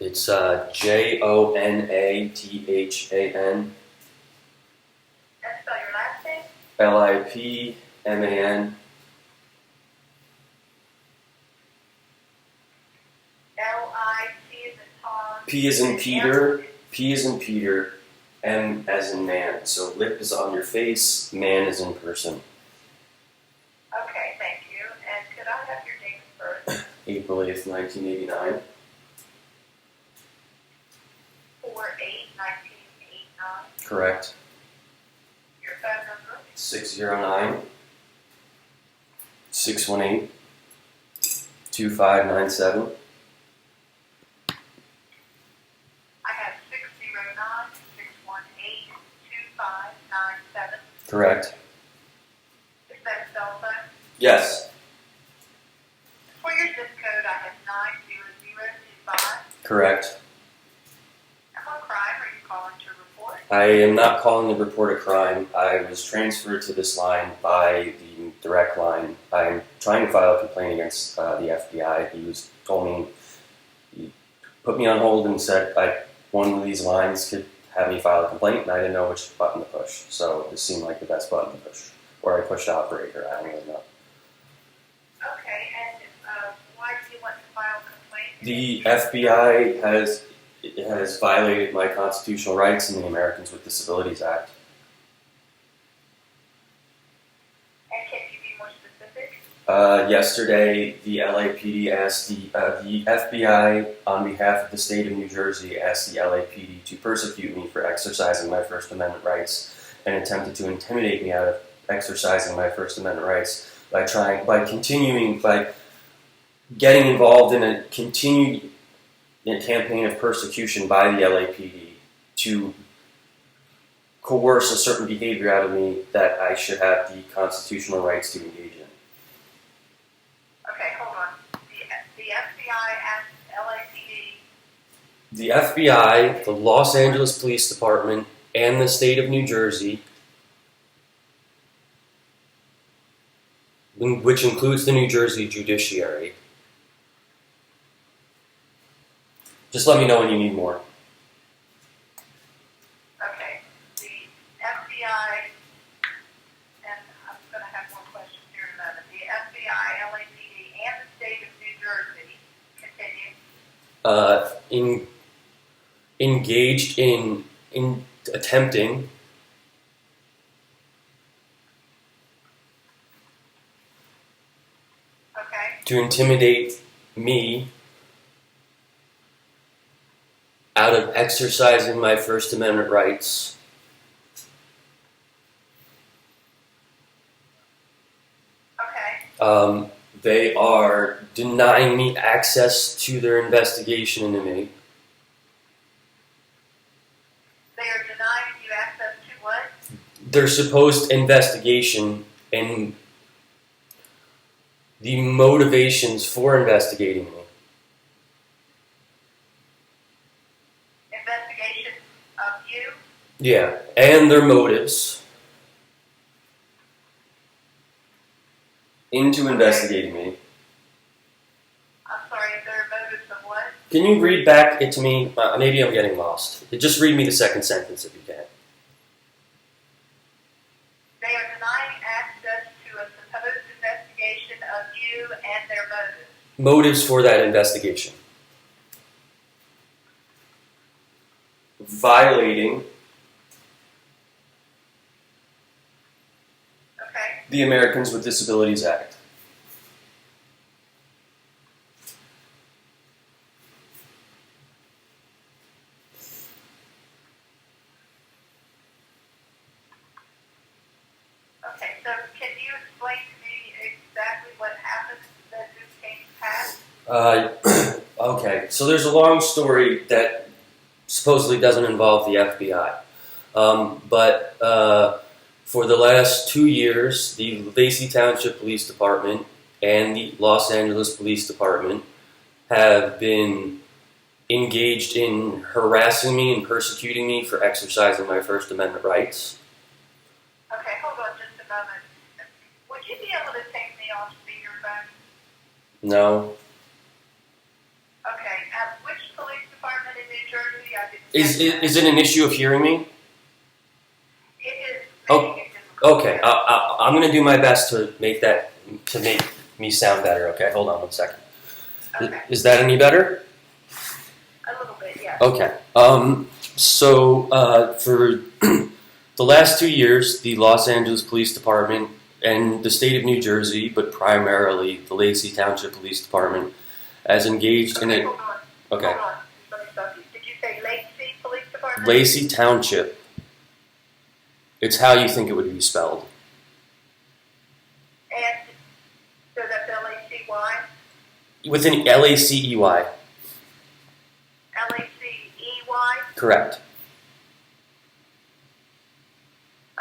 It's Jonathan. And spell your last name? Lipman. L-I-T as in Tom. P as in Peter. P as in Peter. M as in man. So lip is on your face. Man is in person. Okay, thank you. And could I have your date of birth? April 8th, 1989. 4/8/1989. Correct. Your phone number? 609-618-2597. I have 609-618-2597. Correct. Is that a cell phone? Yes. For your zip code, I have 90025. Correct. And what crime are you calling to report? I am not calling to report a crime. I was transferred to this line by the direct line. I'm trying to file a complaint against the FBI. He put me on hold and said one of these lines could have me file a complaint, and I didn't know which button to push. So this seemed like the best button to push. Or I pushed operator. I don't really know. Okay, and why do you want to file a complaint? The FBI has violated my constitutional rights in the Americans with Disabilities Act. And can you be more specific? Yesterday, the LAPD asked the FBI, on behalf of the state of New Jersey, asked the LAPD to persecute me for exercising my First Amendment rights and attempted to intimidate me out of exercising my First Amendment rights by getting involved in a continued campaign of persecution by the LAPD to coerce a certain behavior out of me that I should have the constitutional rights to engage in. Okay, hold on. The FBI asked LAPD. The FBI, the Los Angeles Police Department, and the state of New Jersey, which includes the New Jersey judiciary. Just let me know when you need more. Okay, the FBI, and I'm going to have more questions here in a moment. The FBI, LAPD, and the state of New Jersey continue. Engaged in attempting Okay. to intimidate me out of exercising my First Amendment rights. Okay. They are denying me access to their investigation into me. They are denying you access to what? Their supposed investigation and the motivations for investigating me. Investigation of you? Yeah, and their motives into investigating me. I'm sorry, their motives of what? Can you read back it to me? Maybe I'm getting lost. Just read me the second sentence if you can. They are denying access to a supposed investigation of you and their motives. Motives for that investigation. Violating Okay. the Americans with Disabilities Act. Okay, so can you explain to me exactly what happened that this came to pass? Okay, so there's a long story that supposedly doesn't involve the FBI. But for the last 2 years, the Lacey Township Police Department and the Los Angeles Police Department have been engaged in harassing me and persecuting me for exercising my First Amendment rights. Okay, hold on just a moment. Would you be able to take me off speakerphone? No. Okay, which police department Is it an issue of hearing me? It is Oh, making it difficult. Okay, I'm going to do my best to make me sound better. Okay, hold on one second. Okay. Is that any better? A little bit, yes. Okay. So for the last 2 years, the Los Angeles Police Department and the state of New Jersey, but primarily the Lacey Township Police Department, has engaged in Okay, it. hold on. Okay. Hold on. Let me stop you. Did you say Lacey Police Department? Lacey Township. It's how you think it would be spelled. And so that's L-A-C-Y? With an L-A-C-E-Y. L-A-C-E-Y? Correct.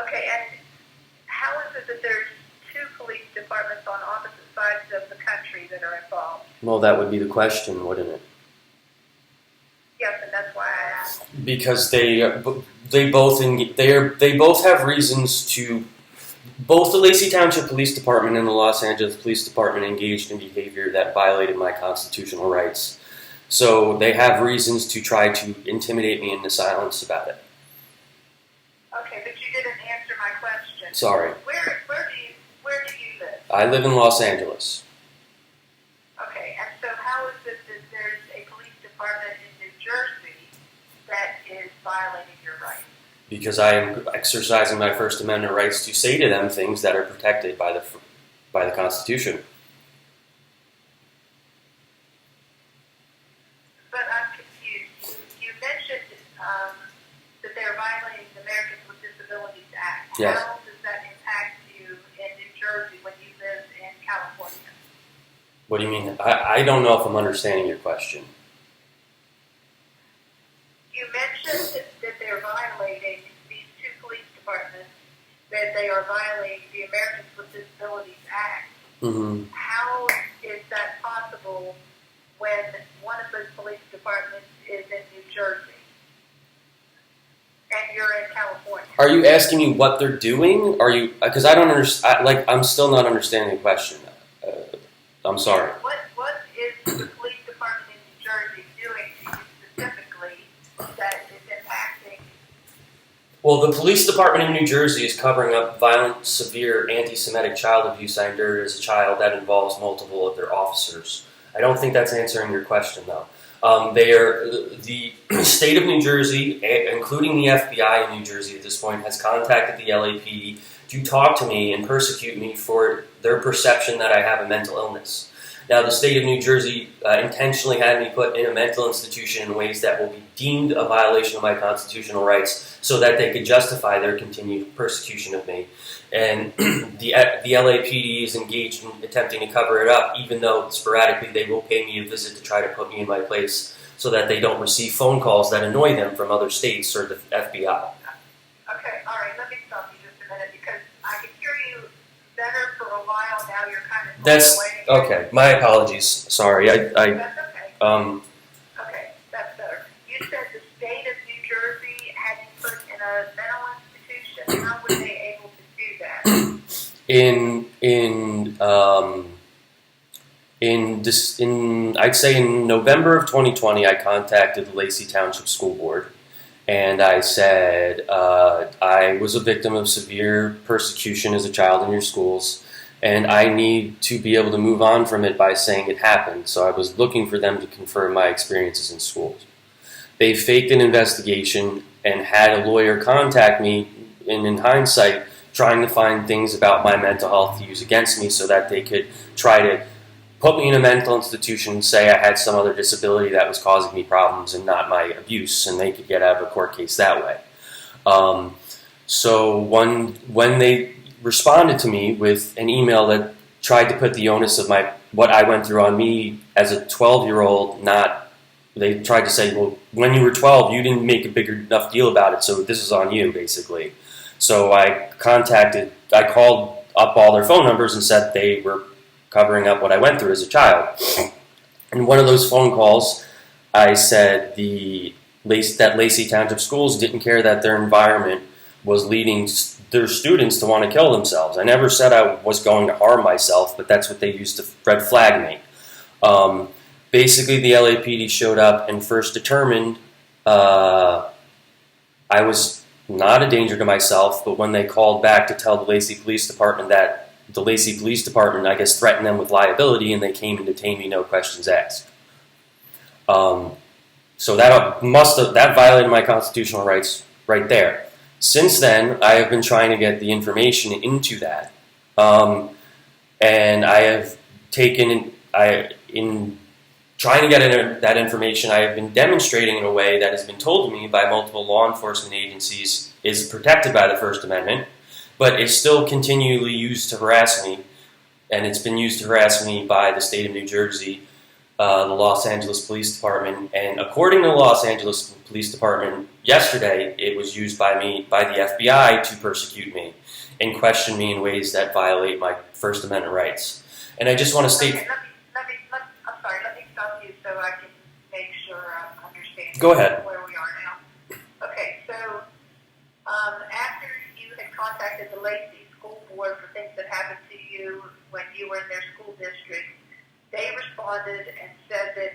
Okay, and how is it that there's two police departments on opposite sides of the country that are involved? Well, that would be the question, wouldn't it? Yes, and that's why I asked. Because they both have reasons to. Both the Lacey Township Police Department and the Los Angeles Police Department engaged in behavior that violated my constitutional rights. So they have reasons to try to intimidate me into silence about it. Okay, but you didn't answer my question. Sorry. Where do you live? I live in Los Angeles. Okay, and so how is it that there's a police department in New Jersey that is violating your rights? Because I am exercising my First Amendment rights to say to them things that are protected by the Constitution. But I'm confused. You mentioned that they're violating the Americans with Disabilities Act. Yes. How does that impact you in New Jersey when you live in California? What do you mean? I don't know if I'm understanding your question. You mentioned that they're violating these two police departments, that they are violating the Americans with Disabilities Act. Mm-hmm. How is that possible when one of those police departments is in New Jersey and you're in California? Are you asking me what they're doing? Are you? Because I don't understand. I'm still not understanding the question. I'm sorry. What is the police department in New Jersey doing to you specifically that is impacting? Well, the police department in New Jersey is covering up violent, severe anti-Semitic child abuse I endured as a child that involves multiple of their officers. I don't think that's answering your question, though. The state of New Jersey, including the FBI in New Jersey at this point, has contacted the LAPD to talk to me and persecute me for their perception that I have a mental illness. Now, the state of New Jersey intentionally had me put in a mental institution in ways that will be deemed a violation of my constitutional rights so that they could justify their continued persecution of me. And the LAPD is engaged in attempting to cover it up, even though sporadically they will pay me a visit to try to put me in my place so that they don't receive phone calls that annoy them from other states or the FBI. Okay, all right, let me stop you just a minute because I could hear you better for a while. Now you're kind of That's away. okay. My apologies. Sorry. That's okay. Um. Okay, that's better. You said the state of New Jersey had you put in a mental institution. How were they able to do that? I'd say in November of 2020, I contacted the Lacey Township School Board, and I said I was a victim of severe persecution as a child in your schools, and I need to be able to move on from it by saying it happened. So I was looking for them to confirm my experiences in schools. They faked an investigation and had a lawyer contact me, and in hindsight, trying to find things about my mental health to use against me so that they could try to put me in a mental institution and say I had some other disability that was causing me problems and not my abuse, and they could get out of a court case that way. So when they responded to me with an email that tried to put the onus of what I went through on me as a 12-year-old, they tried to say, well, when you were 12, you didn't make a big enough deal about it, so this is on you, basically. So I called up all their phone numbers and said they were covering up what I went through as a child. In one of those phone calls, I said that Lacey Township Schools didn't care that their environment was leading their students to want to kill themselves. I never said I was going to harm myself, but that's what they used to red flag me. Basically, the LAPD showed up and first determined I was not a danger to myself, but when they called back to tell the Lacey Police Department that the Lacey Police Department, I guess, threatened them with liability, and they came and detained me, no questions asked. So that violated my constitutional rights right there. Since then, I have been trying to get the information into that, and I have in trying to get that information, I have been demonstrating in a way that has been told to me by multiple law enforcement agencies is protected by the First Amendment, but is still continually used to harass me, and it's been used to harass me by the state of New Jersey, the Los Angeles Police Department, and according to the Los Angeles Police Department, yesterday it was used by the FBI to persecute me and question me in ways that violate my First Amendment rights. And I just want to state... Okay, I'm sorry, let me stop you so I can make sure I'm understanding Go ahead. where we are now. Okay, so after you had contacted the Lacey School Board for things that happened to you when you were in their school district, they responded and said that,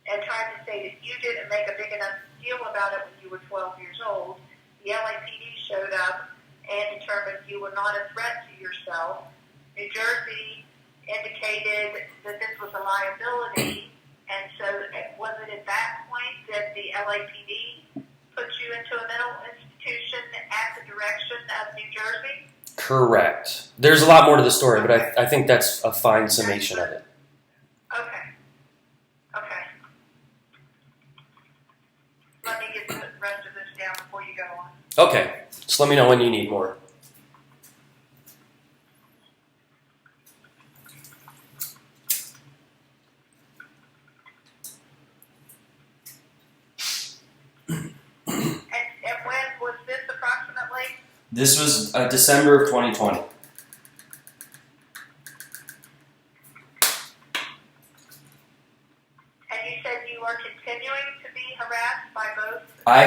and tried to say that you didn't make a big enough deal about it when you were 12 years old. The LAPD showed up and determined you were not a threat to yourself. New Jersey indicated that this was a liability, and so was it at that point that the LAPD put you into a mental institution at the direction of New Jersey? Correct. There's a lot more to the story, but I think that's a fine summation of it. Okay. Okay. Let me get the rest of this down before you go on. Okay. Just let me know when you need more. And when was this approximately? This was December of 2020. And you said you are continuing to be harassed by both? I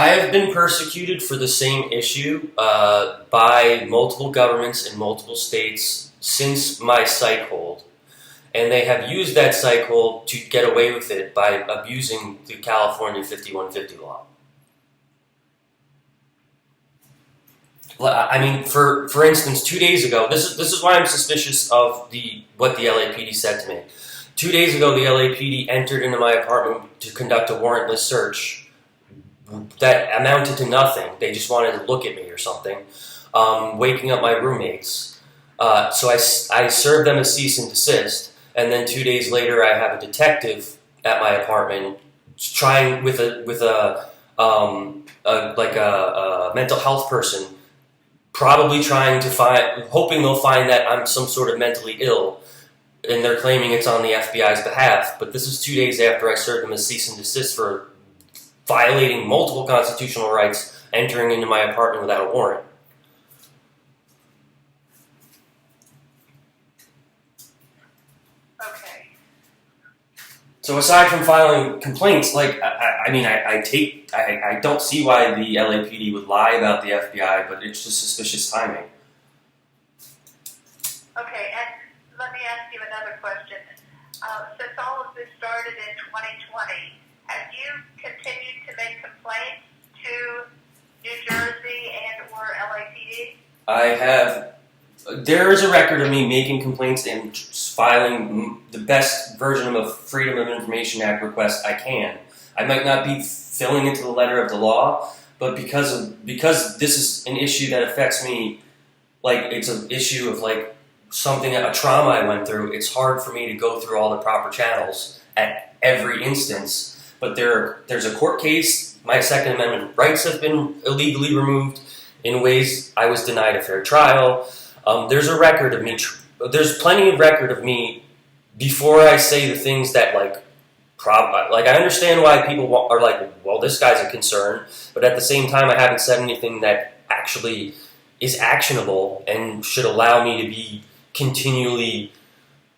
have been persecuted for the same issue by multiple governments in multiple states since my psych hold. And they have used that psych hold to get away with it by abusing the California 5150 law. I mean, for instance, 2 days ago, this is why I'm suspicious of what the LAPD said to me. 2 days ago, the LAPD entered into my apartment to conduct a warrantless search that amounted to nothing. They just wanted to look at me or something, waking up my roommates. So I served them a cease and desist, and then 2 days later, I have a detective at my apartment trying with a mental health person, probably hoping they'll find that I'm some sort of mentally ill, and they're claiming it's on the FBI's behalf. But this is 2 days after I served them a cease and desist for violating multiple constitutional rights, entering into my apartment without a warrant. Okay. So aside from filing complaints, I don't see why the LAPD would lie about the FBI, but it's just suspicious timing. Okay, and let me ask you another question. Since all of this started in 2020, have you continued to make complaints to New Jersey and or LAPD? I have. There is a record of me making complaints and filing the best version of a Freedom of Information Act request I can. I might not be filling it to the letter of the law, but because this is an issue that affects me, like it's an issue of like a trauma I went through, it's hard for me to go through all the proper channels at every instance. But there's a court case. My Second Amendment rights have been illegally removed in ways I was denied a fair trial. There's a record of me. There's plenty of record of me before I say the things that I understand why people are like, well, this guy's a concern, but at the same time, I haven't said anything that actually is actionable and should allow me to be continually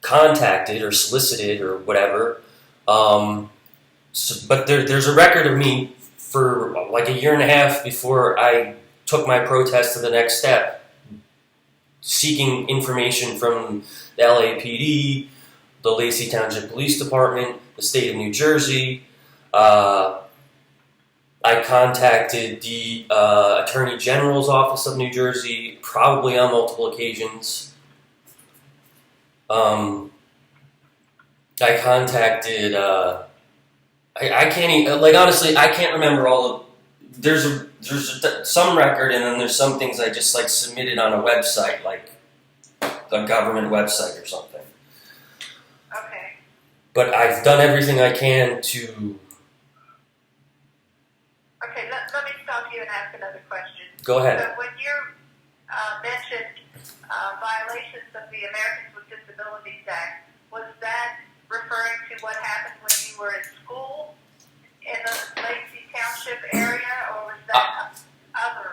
contacted or solicited or whatever. But there's a record of me for like a year and a half before I took my protest to the next step, seeking information from the LAPD, the Lacey Township Police Department, the state of New Jersey. I contacted the Attorney General's Office of New Jersey, probably on multiple occasions. I contacted, I can't even, like, honestly, I can't remember all of, there's some record, and then there's some things I just, like, submitted on a website, like a government website or something. Okay. But I've done everything I can to... Okay, let me stop you and ask another question. Go ahead. So when you mentioned violations of the Americans with Disabilities Act, was that referring to what happened when you were in school in the Lacey Township area, or was that other?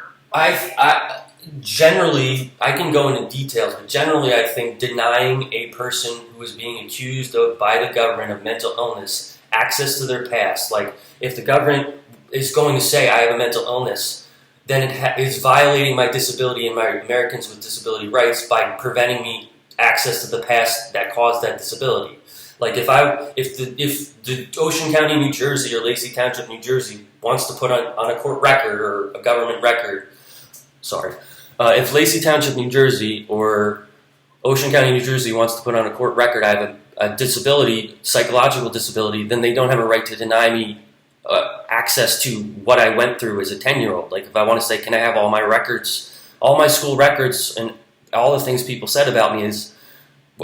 Generally, I can go into details, but generally I think denying a person who is being accused of by the government of mental illness access to their past, like if the government is going to say I have a mental illness, then it is violating my disability and my Americans with Disability rights by preventing me access to the past that caused that disability. Like if the Ocean County, New Jersey, or Lacey Township, New Jersey wants to put on a court record or a government record, if Lacey Township, New Jersey, or Ocean County, New Jersey wants to put on a court record I have a disability, psychological disability, then they don't have a right to deny me access to what I went through as a 10-year-old. Like if I want to say, can I have all my records, all my school records, and all the things people said about me is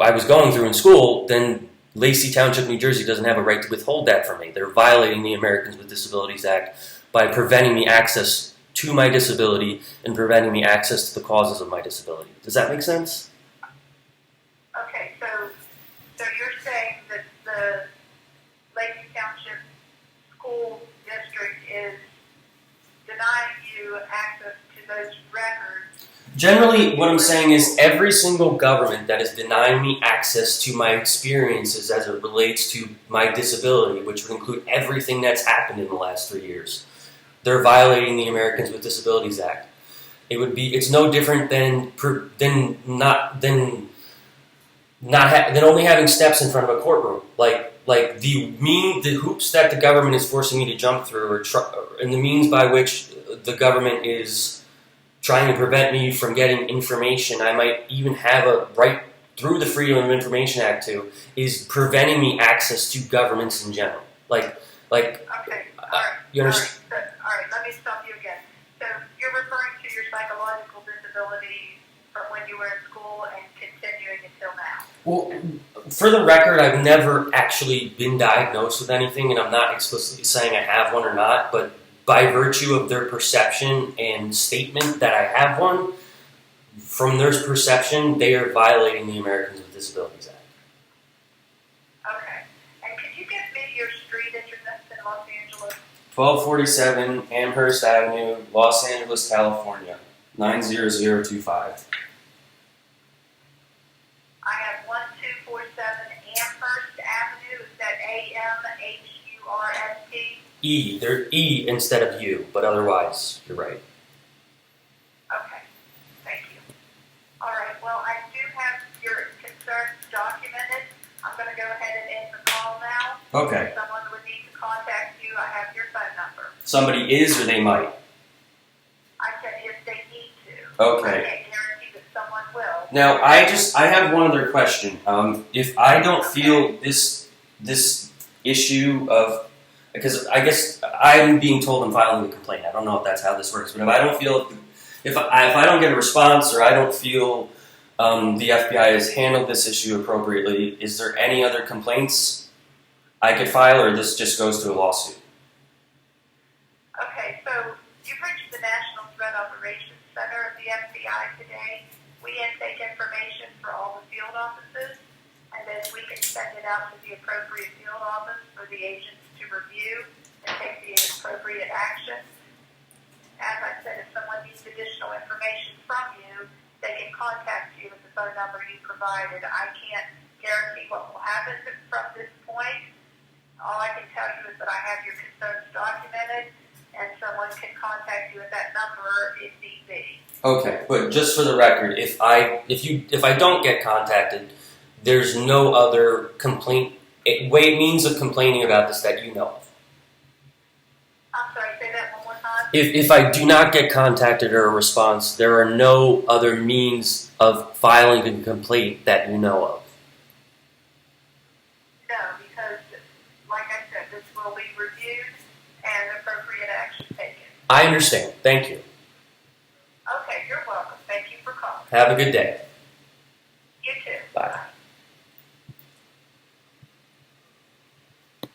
I was going through in school, then Lacey Township, New Jersey doesn't have a right to withhold that from me. They're violating the Americans with Disabilities Act by preventing me access to my disability and preventing me access to the causes of my disability. Does that make sense? Okay, so you're saying that the Lacey Township School District is denying you access to those records? Generally, what I'm saying is every single government that is denying me access to my experiences as it relates to my disability, which would include everything that's happened in the last 3 years, they're violating the Americans with Disabilities Act. It's no different than only having steps in front of a courtroom. Like the hoops that the government is forcing me to jump through, and the means by which the government is trying to prevent me from getting information I might even have a right through the Freedom of Information Act to, is preventing me access to governments in general. Okay, all right. You understand? All right, let me stop you again. So you're referring to your psychological disability from when you were in school and continuing until now? Well, for the record, I've never actually been diagnosed with anything, and I'm not explicitly saying I have one or not, but by virtue of their perception and statement that I have one, from their perception, they are violating the Americans with Disabilities Act. Okay. And could you give me your street address in Los Angeles? 1247 Amherst Avenue, Los Angeles, California, 90025. I have 1247 Amherst Avenue. Is that AMHURST? E. They're E instead of U, but otherwise, you're right. Okay. Thank you. All right. Well, I do have your concerns documented. I'm going to go ahead and end the call now. Okay. If someone would need to contact you, I have your phone number. Somebody is or they might? I said if they need to. Okay. I can't guarantee that someone will. Now, I have one other question. If I don't feel this issue of, because I guess I'm being told I'm filing a complaint. I don't know if that's how this works, but if I don't feel, if I don't get a response or I don't feel the FBI has handled this issue appropriately, is there any other complaints I could file, or this just goes to a lawsuit? Okay, so you've reached the National Threat Operations Center of the FBI today. We intake information for all the field offices, and then we can send it out to the appropriate field office for the agents to review and take the appropriate action. As I said, if someone needs additional information from you, they can contact you at the phone number you provided. I can't guarantee what will happen from this point. All I can tell you is that I have your concerns documented, and someone can contact you at that number if need be. Okay, but just for the record, if I don't get contacted, there's no other complaint means of complaining about this that you know of. I'm sorry, say that one more time. If I do not get contacted or a response, there are no other means of filing a complaint that you know of. No, because, like I said, this will be reviewed and appropriate action taken. I understand. Thank you. Okay, you're welcome. Thank you for calling. Have a good day. You too. Bye.